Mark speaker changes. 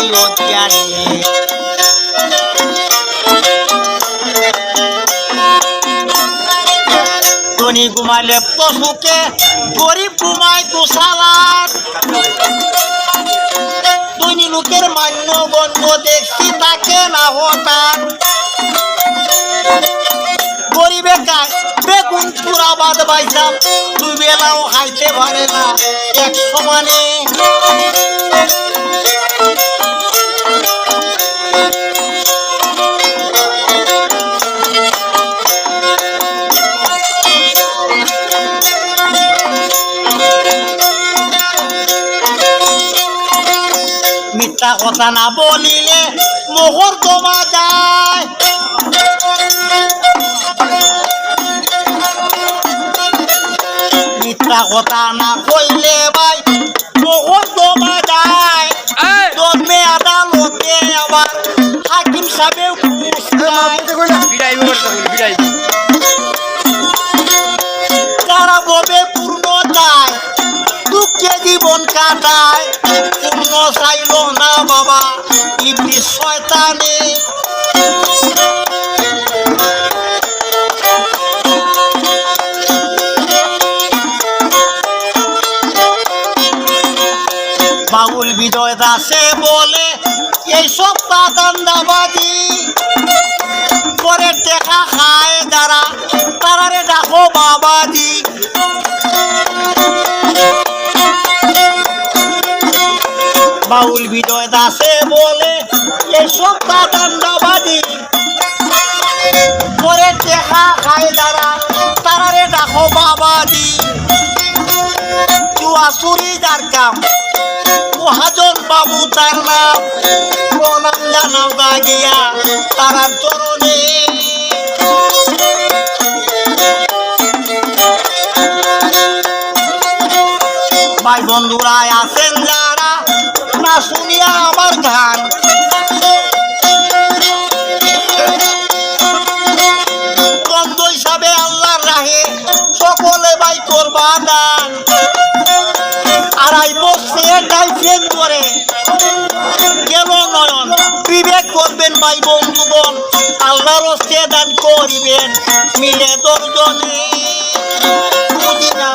Speaker 1: দিও জ্ঞানে ধনী ঘুমাইলে পশুকে গরিব ঘুমায় দুসালাত ধনী লোকের মান্য গণ্য দেখছি তাকে না হঠাৎ গরিবে গাছ বেগুন পুরা বাদ বাইসাম দুই বেলাও খাইতে পারে না এক সমানে মিথ্যা কথা না বলিলে মোহর জমা যায় মিথ্যা কথা না কইলে ভাই মোহর জমা যায় জন্মে আদালতে আবার হাকিম সাহেব ঘুষ খায় যারা ববে পূর্ণ চায় দুঃখে জীবন কাটায় পূর্ণ চাইল না বাবা ইবলিস শয়তানে বাউল বিজয় দাসে বলে এইসব দান্দাবাজি পরে টেকা খায় যারা তারারে ডাকো বাবাজি বাউল বিজয় দাসে বলে এইসব দান্দাবাজি পরে টেকা খায় যারা তারারে ডাকো বাবাজি চুয়াচুরি যার কাম মহাজন বাবু তার নাম প্রণাম জানাও গাগিয়া তারার চরণে ভাই বন্ধুরা আছেন যারা না শুনিয়া আমার গান বন্ধ হিসাবে আল্লাহর রাহে সকলে ভাই করবা দান আড়াই বছরে গাইফেন করে গেল নয়ন বিবেক করবেন ভাই বন্ধুগণ আল্লাহর হস্তে দান করিবেন মিলে দশজনে বুঝি না